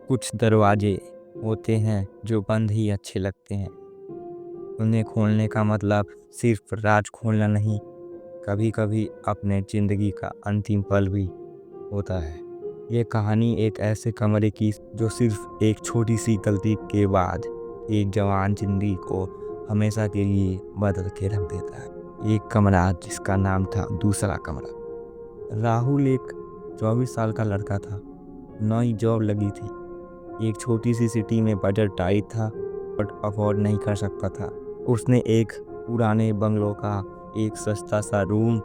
कुछ दरवाजे होते हैं जो बंद ही अच्छे लगते हैं। उन्हें खोलने का मतलब सिर्फ राज खोलना नहीं, कभी कभी अपने ज़िंदगी का अंतिम पल भी होता है। ये कहानी एक ऐसे कमरे की जो सिर्फ एक छोटी सी गलती के बाद एक जवान जिंदगी को हमेशा के लिए बदल के रख देता है। एक कमरा जिसका नाम था दूसरा कमरा। राहुल एक 24 साल का लड़का था। नई जॉब लगी थी, एक छोटी सी सिटी में बजट टाइट था बट अफोर्ड नहीं कर सकता था। उसने एक पुराने बंगलों का एक सस्ता सा रूम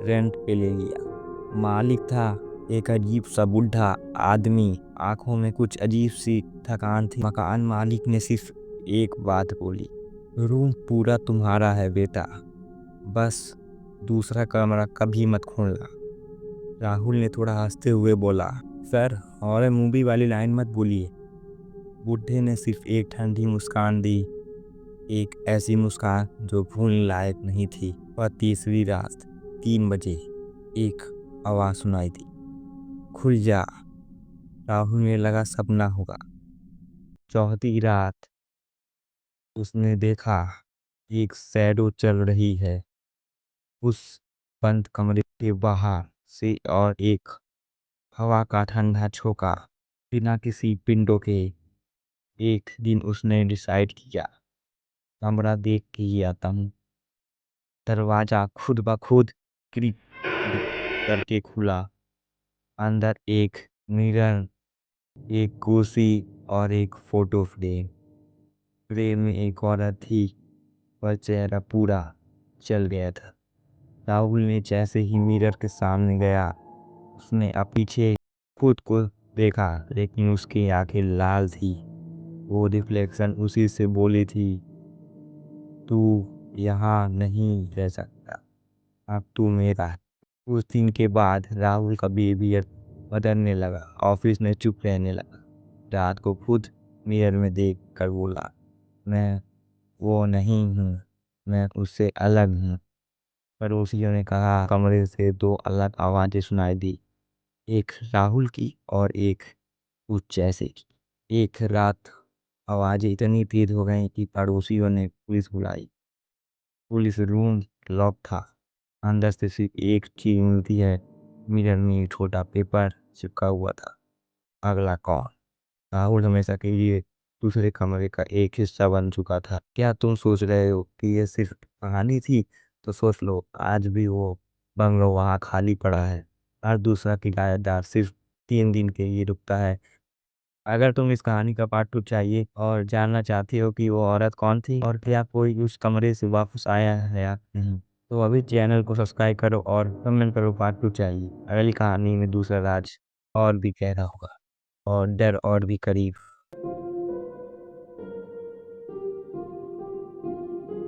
रेंट पे ले लिया। मालिक था एक अजीब सा बूढ़ा आदमी, आंखों में कुछ अजीब सी थकान थी। मकान मालिक ने सिर्फ एक बात बोली, रूम पूरा तुम्हारा है बेटा, बस दूसरा कमरा कभी मत खोलना। राहुल ने थोड़ा हंसते हुए बोला, सर हॉरर मूवी वाली लाइन मत बोलिए। बूढ़े ने सिर्फ एक ठंडी मुस्कान दी, एक ऐसी मुस्कान जो भूलने लायक नहीं थी। वह तीसरी रात 3 बजे एक आवाज सुनाई दी, खुल जा। राहुल ने लगा सपना होगा। चौथी रात उसने देखा एक शैडो चल रही है उस बंद कमरे के बाहर से, और एक हवा का ठंडा झोंका बिना किसी पिंडों के। एक दिन उसने डिसाइड किया, कमरा देख के ही आता हूँ। दरवाजा खुद ब खुद क्लिक करके खुला। अंदर एक मिरर, एक कुर्सी और एक फोटो फ्रेम। फ्रेम में एक औरत थी, वह चेहरा पूरा चल गया था। राहुल ने जैसे ही मिरर के सामने गया, उसने पीछे खुद को देखा, लेकिन उसकी आंखें लाल थी। वो रिफ्लेक्शन उसी से बोली थी, तू यहाँ नहीं रह सकता, अब तू मेरा है। उस दिन के बाद राहुल का बिहेवियर बदलने लगा। ऑफिस में चुप रहने लगा। रात को खुद मिरर में देख कर बोला, मैं वो नहीं हूँ, मैं उससे अलग हूँ। पड़ोसियों ने कहा। कमरे से 2 अलग आवाजें सुनाई दी, एक राहुल की और एक उस जैसे की। एक रात आवाजें इतनी तेज हो गई कि पड़ोसियों ने पुलिस बुलाई। पुलिस रूम लॉक था, अंदर से सिर्फ एक चीज मिलती है, मिरर में एक छोटा पेपर चिपका हुआ था, अगला कौन। राहुल हमेशा के लिए दूसरे कमरे का एक हिस्सा बन चुका था। क्या तुम सोच रहे हो कि ये सिर्फ कहानी थी? तो सोच लो, आज भी वो बंगलो वहाँ खाली पड़ा है। हर दूसरा किराएदार सिर्फ 3 दिन के लिए रुकता है। अगर तुम इस कहानी का पार्ट 2 चाहिए और जानना चाहते हो कि वो औरत कौन थी और क्या कोई उस कमरे से वापस आया है या नहीं, तो अभी चैनल को सब्सक्राइब करो और कमेंट करो पार्ट 2 चाहिए। अगली कहानी में दूसरा राज और भी गहरा होगा और डर और भी करीब।